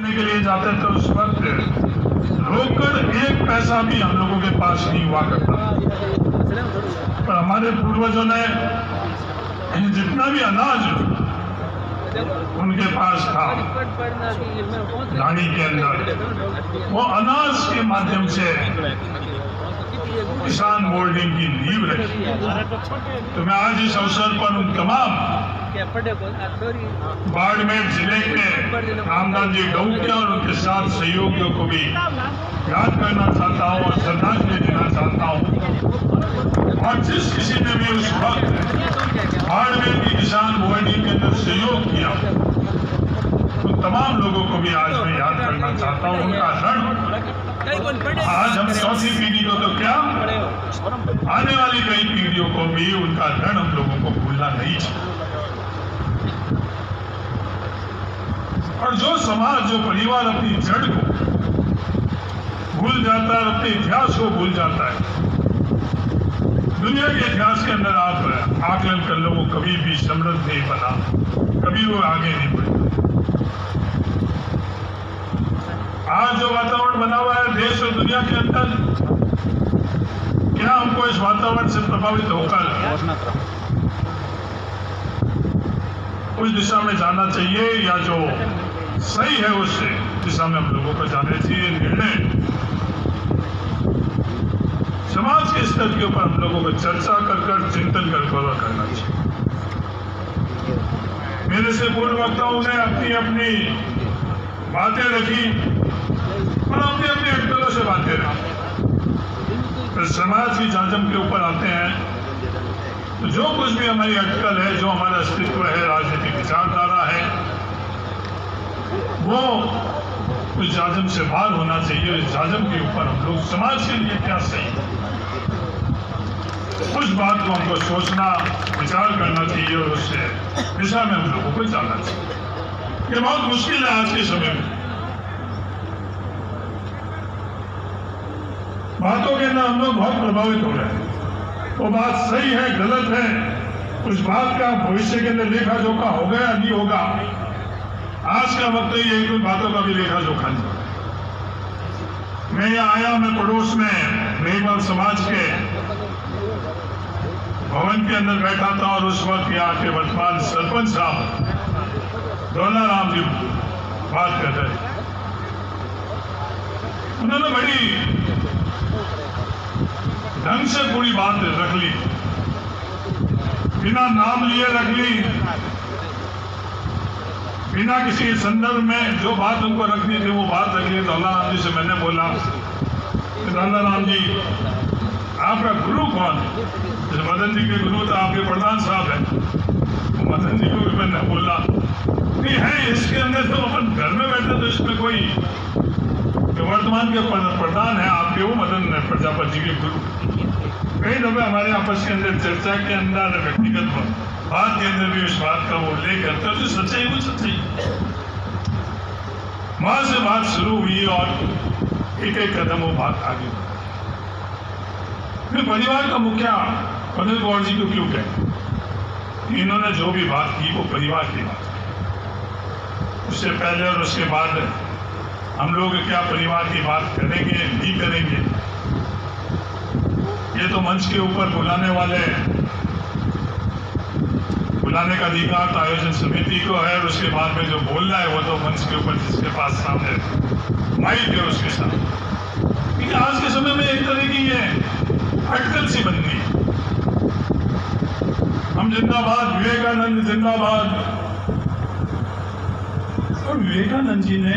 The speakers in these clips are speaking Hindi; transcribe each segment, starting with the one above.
खरीदने के लिए जाते थे उस वक्त रोकड़ एक पैसा भी हम लोगों के पास नहीं हुआ करता, पर हमारे पूर्वजों ने जितना भी अनाज उनके पास था घानी के अंदर, वो अनाज के माध्यम से किसान होल्डिंग की नींव रखी। तो मैं आज इस अवसर पर उन तमाम बाड़मेर जिले के रामदास जी गौकिया और उनके साथ सहयोगियों को भी याद करना चाहता हूँ और श्रद्धांजलि देना चाहता हूँ। और जिस किसी ने भी उस वक्त बाड़मेर की किसान होल्डिंग के अंदर सहयोग किया, उन तमाम लोगों को भी आज मैं याद करना चाहता हूँ। उनका ऋण आज हम चौथी पीढ़ी को तो क्या, आने वाली कई पीढ़ियों को भी उनका ऋण हम लोगों को भूलना नहीं चाहिए। और जो समाज, जो परिवार अपनी जड़ को भूल जाता है, अपने इतिहास को भूल जाता है, दुनिया के इतिहास के अंदर आप आकलन कर लो, वो कभी भी समृद्ध नहीं बना, कभी वो आगे नहीं बढ़ा। आज जो वातावरण बना हुआ है देश और दुनिया के अंदर, क्या हमको इस वातावरण से प्रभावित होकर उस दिशा में जाना चाहिए, या जो सही है उस दिशा में हम लोगों को जाना चाहिए? निर्णय समाज के स्तर के ऊपर हम लोगों को चर्चा कर चिंतन कर करना चाहिए। मेरे से पूर्व वक्ताओं ने अपनी अपनी बातें रखी और अपनी अपनी अटकलों से बातें रखी। तो समाज की जांचम के ऊपर आते हैं तो जो कुछ भी हमारी अटकल है, जो हमारा अस्तित्व है, राजनीतिक विचारधारा है, वो उस जाजम से बाहर होना चाहिए। इस जाजम के ऊपर हम लोग समाज के लिए क्या सही है, उस बात को हमको सोचना, विचार करना चाहिए और उससे दिशा में हम लोगों को जाना चाहिए। ये बहुत मुश्किल है आज के समय में। बातों के अंदर हम लोग बहुत प्रभावित हो रहे हैं। वो बात सही है, गलत है, उस बात का भविष्य के अंदर लेखा जोखा होगा या नहीं होगा, आज का वक्त ही एक दो बातों का भी लेखा जोखा नहीं। मैं यहाँ आया, मैं पड़ोस में मेघवाल समाज के भवन के अंदर बैठा था और उस वक्त यहाँ के वर्तमान सरपंच साहब डोला राम जी बात कर रहे थे। उन्होंने बड़ी ढंग से पूरी बात रख ली, बिना नाम लिए रख ली, बिना किसी संदर्भ में जो बात उनको रखनी थी वो बात रख ली। दौला राम जी से मैंने बोला कि दौला राम जी, आपका गुरु कौन है? मदन जी के गुरु तो आपके प्रधान साहब है। मदन जी को भी मैंने बोला नहीं है, इसके अंदर तो अपन घर में बैठे, तो इसमें कोई वर्तमान के प्रधान है आपके, वो मदन प्रजापति जी के गुरु। कई दफे हमारे आपस के अंदर चर्चा के अंदर, व्यक्तिगत बात के अंदर भी इस बात का वो उल्लेख करते हैं, जो सच्चाई वो सच्चाई। वहां से बात शुरू हुई और एक एक कदम वो बात आगे बढ़ी। फिर परिवार का मुखिया अनिल गौड़ जी को क्यों कहें? इन्होंने जो भी बात की वो परिवार की बात। उससे पहले और उसके बाद हम लोग क्या परिवार की बात करेंगे नहीं करेंगे, ये तो मंच के ऊपर बुलाने वाले, बुलाने का अधिकार तो आयोजन समिति को है, और उसके बाद में जो बोलना है वो तो मंच के ऊपर जिसके पास सामने माइक है उसके साथ। क्योंकि आज के समय में एक तरह की ये अटकल सी बन गई। हम जिंदाबाद, विवेकानंद जिंदाबाद। और विवेकानंद जी ने,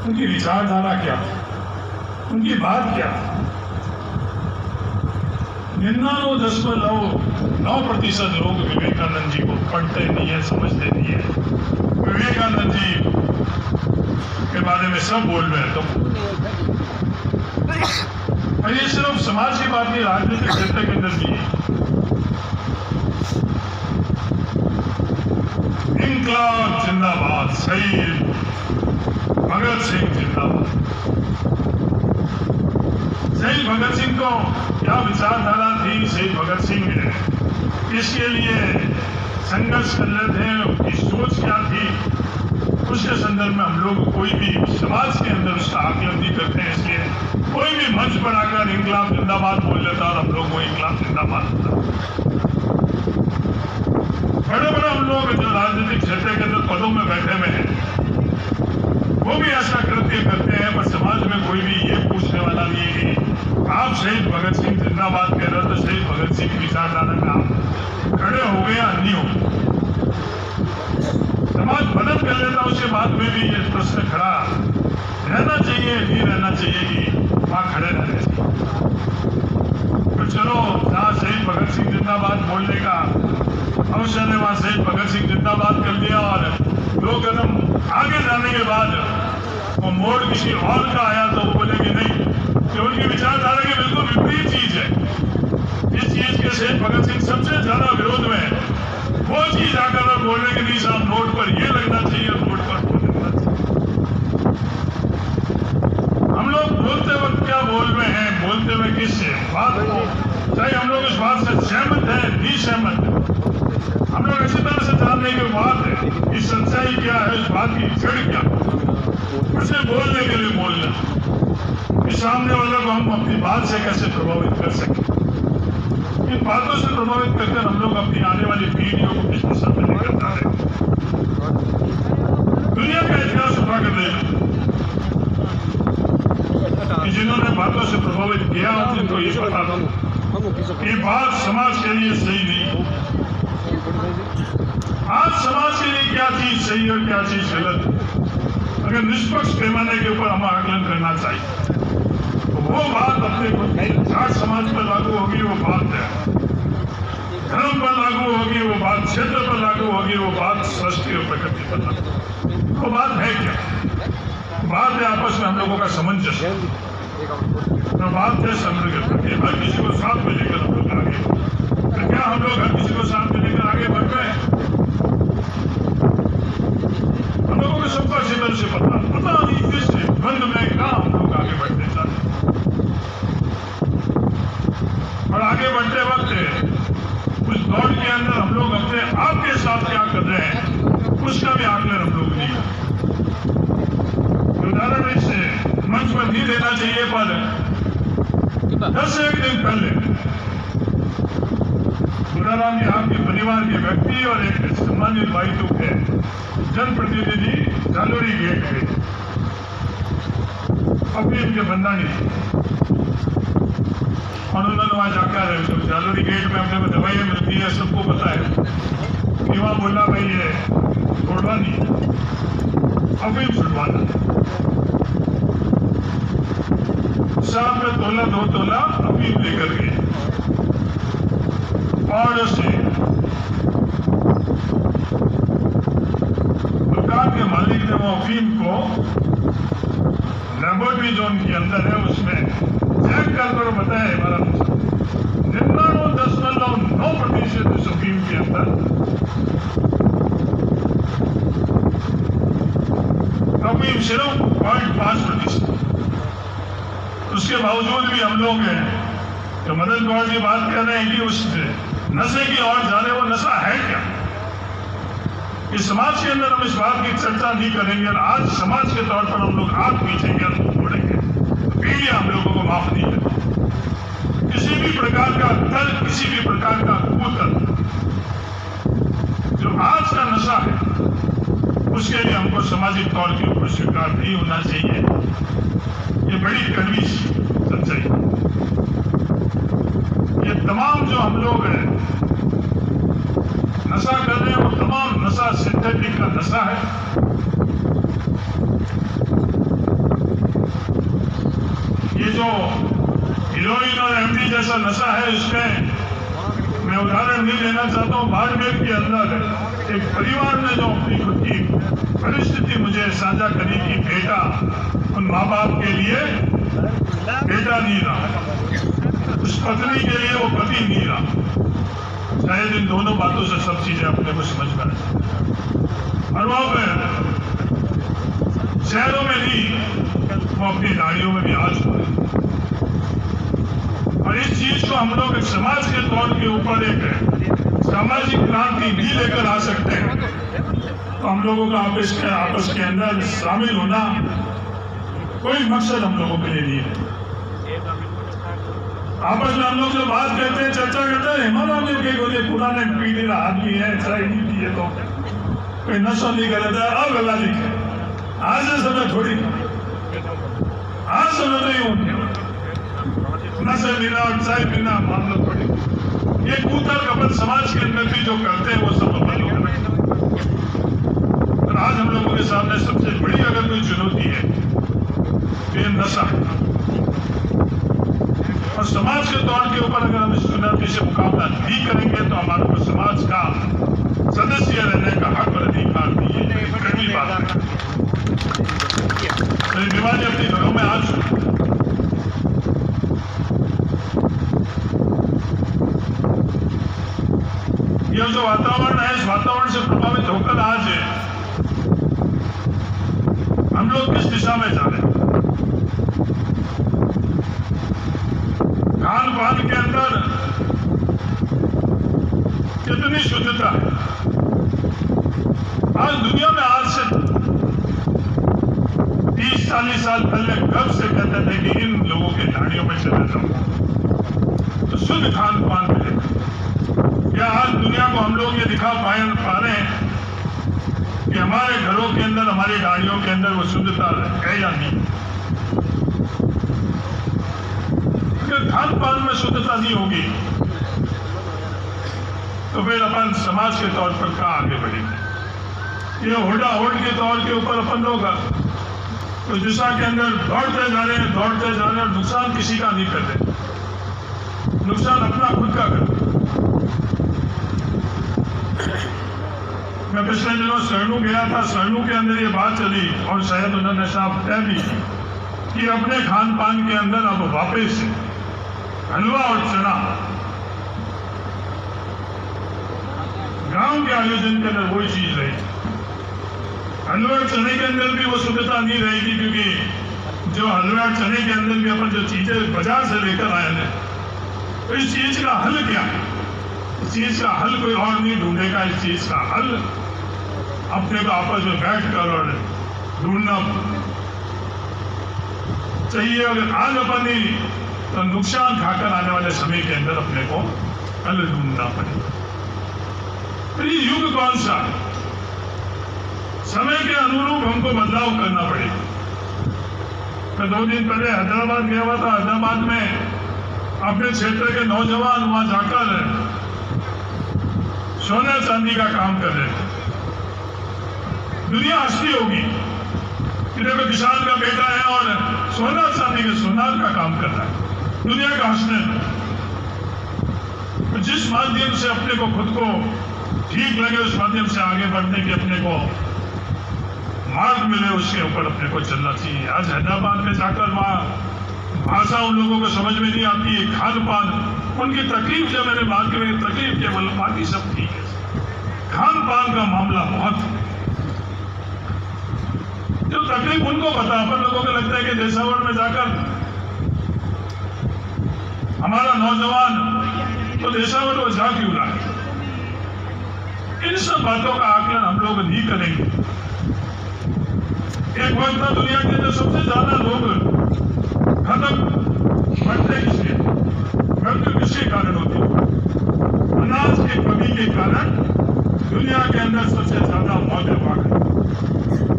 उनकी विचारधारा क्या, उनकी बात क्या, 99.9% लोग विवेकानंद जी को पढ़ते नहीं है, समझते नहीं है। विवेकानंद जी के बारे में सब बोल रहे हैं तो, और ये सिर्फ समाज की बात नहीं, राजनीतिक क्षेत्र के अंदर भी है। इंकलाब जिंदाबाद, शहीद भगत सिंह जिंदाबाद। शहीद भगत सिंह को क्या विचारधारा थी? शहीद भगत सिंह किसके लिए संघर्ष कर रहे थे? उनकी सोच क्या थी? उसके संदर्भ में हम लोग कोई भी समाज के अंदर उसका आकलन नहीं करते हैं। इसलिए कोई भी मंच पर आकर इंकलाब जिंदाबाद बोल लेता और हम लोग वो इंकलाब जिंदाबाद होता। बड़े बड़े हम लोग जो राजनीतिक क्षेत्र के अंदर पदों में बैठे हुए हैं वो भी ऐसा कृत्य करते हैं, पर समाज में कोई भी ये पूछने वाला नहीं है कि आप शहीद भगत सिंह जिंदाबाद कह रहे हो तो शहीद भगत सिंह की विचारधारा में आप खड़े हो गए या नहीं हो। समाज मदद कर लेता, उसके बाद में भी ये प्रश्न खड़ा रहना चाहिए, नहीं रहना चाहिए कि वहां खड़े रहने चाहिए। तो चलो जहाँ शहीद भगत सिंह जिंदाबाद बोलने का अवसर है वहां शहीद भगत सिंह जिंदाबाद कर दिया और 2 कदम आगे जाने के बाद वो मोड़ किसी और का आया तो वो बोलेंगे नहीं कि उनकी विचारधारा की बिल्कुल विपरीत चीज है। जिस चीज के शहीद भगत सिंह सबसे ज्यादा विरोध में है वो चीज आकर और बोलने के लिए साहब नोट पर ये लगना चाहिए, नोट पर वो लगना चाहिए। हम लोग बोलते वक्त क्या बोल रहे हैं, बोलते हुए किस बात को, चाहे हम लोग इस बात से सहमत है नहीं सहमत है, हम लोग अच्छी तरह से जानने की बात है कि सच्चाई क्या है, इस बात की जड़ क्या, उसे बोलने के लिए बोलना कि सामने वाले को हम अपनी बात से कैसे प्रभावित कर सकें। इन बातों से प्रभावित करकर हम लोग अपनी आने वाली पीढ़ियों को किस दिशा में लेकर जा रहे हैं। दुनिया का इतिहास उठा कर देना कि जिन्होंने बातों से प्रभावित किया जिनको ये पता था ये बात समाज के लिए सही नहीं। आज समाज के लिए क्या चीज सही और क्या चीज गलत, अगर निष्पक्ष पैमाने के ऊपर हमें आकलन करना चाहिए तो वो बात अपने जाट समाज पर लागू होगी, वो बात है धर्म पर लागू होगी, वो बात क्षेत्र पर लागू होगी, वो बात सृष्टि और प्रकृति पर लागू होगी। वो बात है क्या? बात है आपस में हम लोगों का सामंजस्य, बात है समृद्धि की। हर किसी को साथ में लेकर हम लोग आगे, तो क्या हम लोग हर किसी को साथ में लेकर आगे बढ़ रहे हैं? हम लोगों को सबको अच्छी तरह से पता नहीं किस बंद में कहा हम लोग आगे बढ़ते चाहते और आगे बढ़ते वक्त उस दौड़ के अंदर हम लोग अपने आप के साथ क्या कर रहे हैं उसका भी आकलन हम लोग नहीं है। उदाहरण इससे मंच पर नहीं देना चाहिए, पर 10 दिन पहले बुराराम जी आपके परिवार के व्यक्ति और एक सम्मानित भाई के जनप्रतिनिधि जालोरी गेट गए, अफीम के बंदानी, और उन्होंने वहां जाकर तो जालोरी गेट में अपने दवाइयाँ मिलती है, सबको पता है कि वहां बोला भाई ये छोड़वा नहीं, अफीम छुड़वाना, साथ में तोला 2 तोला अफीम लेकर गए और उसे दुकान के मालिक ने वो अफीम को लेबोरेटरी जोन के अंदर है उसमें चेक कर बताया हमारा 99.9% इस अफीम के अंदर अफीम सिर्फ 0.5%। उसके बावजूद भी हम लोग हैं तो मदन गौड़ जी बात कर रहे हैं कि उस नशे की ओर जाने, वो नशा है क्या? इस समाज के अंदर हम इस बात की चर्चा नहीं करेंगे और आज समाज के तौर पर हम लोग हाथ पीछेंगे और छोड़ेंगे, पीढ़ियां हम लोगों को माफ नहीं करेंगी। किसी भी प्रकार का दल, किसी भी प्रकार का कुतर्क जो आज का नशा है उसके लिए हमको सामाजिक तौर के ऊपर स्वीकार नहीं होना चाहिए। ये बड़ी कड़वी सच्चाई। ये तमाम जो हम लोग हैं नशा कर रहे हैं वो तमाम नशा सिंथेटिक का नशा है। ये जो हीरोइन और एमडी जैसा नशा है इसमें मैं उदाहरण नहीं लेना चाहता हूँ। बाड़मेर के अंदर एक परिवार ने जो अपनी खुद की परिस्थिति मुझे साझा करी कि बेटा उन माँ बाप के लिए बेटा नहीं रहा, उस पत्नी के लिए वो पति नहीं रहा। शायद इन दोनों बातों से सब चीजें अपने को समझ में आए। और वहां पर शहरों में नहीं, वो अपनी नाड़ियों में भी आ चुके हैं। और इस चीज को हम लोग एक समाज के तौर के ऊपर एक सामाजिक क्रांति भी लेकर आ सकते हैं तो हम लोगों का आपस के अंदर शामिल होना कोई मकसद हम लोगों के लिए नहीं है। आपस में हम लोग जो बात करते हैं, चर्चा करते हैं, हिमालय के पुराने पीढ़ी का आदमी है, चाय नहीं किए तो कोई नशा नहीं कर रहा था, अब गला लिखे आज समय थोड़ी, आज समय तो यूं नशे पीना और चाय पीना मामला थोड़ी, ये कूतर कपल समाज के अंदर भी जो करते हैं वो सब अपन लोग करें। और आज हम लोगों के सामने सबसे बड़ी अगर कोई चुनौती है तो ये नशा, और समाज के तौर के ऊपर अगर हम इस चुनौती से मुकाबला नहीं करेंगे तो हमारे को समाज का सदस्य रहने का हक और अधिकार नहीं है। पहली बात है, बीमारी अपनी घरों में आ चुकी है। यह जो वातावरण है, इस वातावरण से प्रभावित होकर आज हम लोग किस दिशा में जा रहे हैं? खान पान के अंदर कितनी शुद्धता है। आज दुनिया में आज से 30-40 साल पहले गर्व से कहते थे कि इन लोगों के झाड़ियों में चले जाओ तो शुद्ध खान पान मिलेगा। क्या आज दुनिया को हम लोग ये दिखा पा रहे हैं कि हमारे घरों के अंदर, हमारी गाड़ियों के अंदर वो शुद्धता है या नहीं? अगर खान पान में शुद्धता नहीं होगी तो फिर अपन समाज के तौर पर कहाँ आगे बढ़ेंगे? ये होड़ा होड़ के तौर के ऊपर अपन लोग तो दिशा के अंदर दौड़ते जा रहे हैं और नुकसान किसी का नहीं कर रहे, नुकसान अपना खुद का कर रहे। मैं पिछले दिनों सरनू गया था, सरनू के अंदर ये बात चली और शायद उन्होंने साहब तय भी कि अपने खान पान के अंदर अब वापस हलवा और चना, गांव के आयोजन के अंदर वही चीज रही। हलवा और चने के अंदर भी वो शुद्धता नहीं रहेगी, क्योंकि जो हलवा और चने के अंदर भी अपन जो चीजें बाजार से लेकर आए हैं, तो इस चीज का हल क्या है? इस चीज का हल कोई और नहीं ढूंढेगा। इस चीज का हल अपने को आपस में बैठ कर और ढूंढना चाहिए। अगर आज अपन ही तो नुकसान खाकर आने वाले समय के अंदर अपने को हल ढूंढना पड़ेगा। फिर ये युग कौन सा है? समय के अनुरूप हमको बदलाव करना पड़ेगा। मैं 2 दिन पहले हैदराबाद गया हुआ था। हैदराबाद में अपने क्षेत्र के नौजवान वहां जाकर सोना चांदी का काम कर रहे थे। दुनिया हंसती होगी कि देखो किसान का बेटा है और सोना चांदी के सोनार का काम कर रहा है, दुनिया का हंसने। तो जिस माध्यम से अपने को खुद को ठीक लगे उस माध्यम से आगे बढ़ने की अपने को मार्ग मिले, उसके ऊपर अपने को चलना चाहिए। आज हैदराबाद में जाकर वहाँ भाषा उन लोगों को समझ में नहीं आती है, खान पान उनकी तकलीफ जो मैंने बात की तकलीफ केवल, बाकी सब ठीक है। खान पान का मामला बहुत जो तकलीफ उनको पता। अपन लोगों को लगता है कि देशावर में जाकर हमारा नौजवान तो देशावर वो जा क्यों रहा है? इन सब बातों का आकलन हम लोग नहीं करेंगे। एक वक्त था दुनिया के अंदर सबसे ज्यादा लोग खत्म बढ़ते किसके, मृत्यु किसके कारण होती है? अनाज की कमी के कारण दुनिया के अंदर सबसे ज्यादा मौतें हुआ है।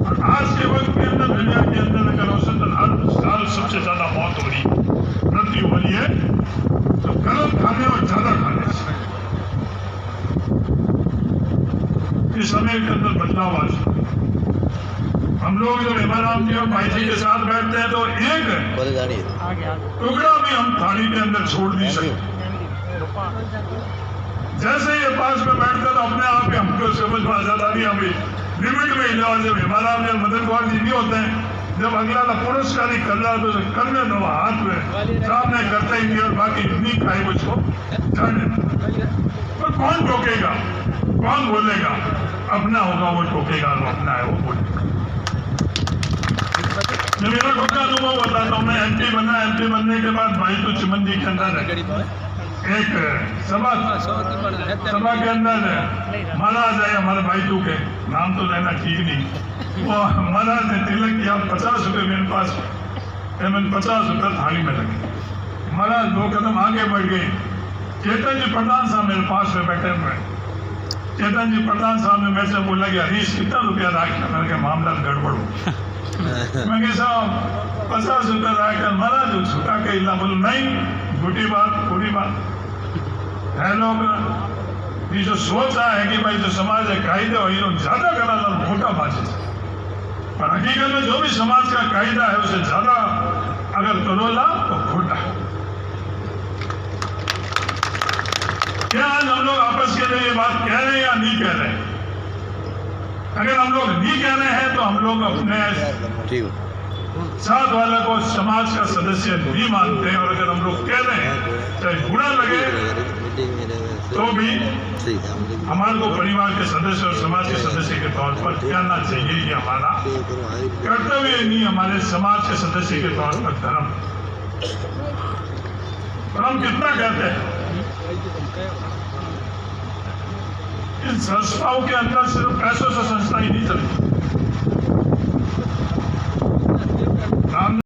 और आज के वक्त के अंदर दुनिया के अंदर अगर औसतन हर साल सबसे ज्यादा मौत हो रही, मृत्यु हो रही है, तो गलत खाने और ज्यादा खाने से इस समय के अंदर बदलाव आ चुका है। हम लोग जब हेमाराम जी और भाई जी के साथ बैठते हैं तो एक टुकड़ा भी हम थाली के अंदर छोड़ नहीं सकते। जैसे ये पास में बैठते तो अपने आप ही हमको समझ में आ जाता नहीं, अभी लिमिट में ही जाओ। जब हेमाराम जी मदन कुमार जी नहीं होते हैं, जब अगला पुरस्कारी कर रहा तो करने दो, हाथ में सामने करते ही नहीं और बाकी नहीं खाए मुझको जाने। तो कौन टोकेगा, कौन बोलेगा? अपना होगा वो टोकेगा, वो अपना है वो बोलेगा। मैं मेरा खुद का अनुभव बताता हूँ। मैं एमपी बना, एमपी बनने के बाद भाई तो चिमन जी के अंदर है, एक सभा के अंदर महाराज आए हमारे भाई तू के नाम तो लेना ठीक नहीं, वो महाराज ने तिलक किया, 50 रुपये मेरे पास, मैंने 50 रुपये थाली में लगे। महाराज 2 कदम आगे बढ़ गए। चेतन जी प्रधान साहब मेरे पास में बैठे हुए। चेतन जी प्रधान साहब ने मेरे से बोला कि हरीश कितना रुपया रखा? मैंने कहा मामला गड़बड़ हो। मैं कहा साहब 50 रुपये रखकर महाराज छुटा के इला। बोलो नहीं, झूठी बात, पूरी बात है। लोग ये जो सोच रहा है कि भाई जो समाज है कायदे हो, ये लोग ज्यादा करा खोटा बात है, पर हकीकत में जो भी समाज का कायदा है उसे ज्यादा अगर करोला तो खोटा है। क्या आज हम लोग आपस के लिए ये बात कह रहे हैं या नहीं कह रहे हैं? अगर हम लोग नहीं कह रहे हैं तो हम लोग अपने साथ वाले को समाज का सदस्य नहीं मानते हैं, और अगर हम लोग कह रहे हैं चाहे बुरा लगे तो भी हमारे को परिवार के सदस्य और समाज के सदस्य के तौर पर कहना चाहिए। ये हमारा कर्तव्य नहीं, हमारे समाज के सदस्य के तौर पर धर्म। और हम कितना कहते हैं, इन संस्थाओं के अंदर सिर्फ पैसों से संस्था ही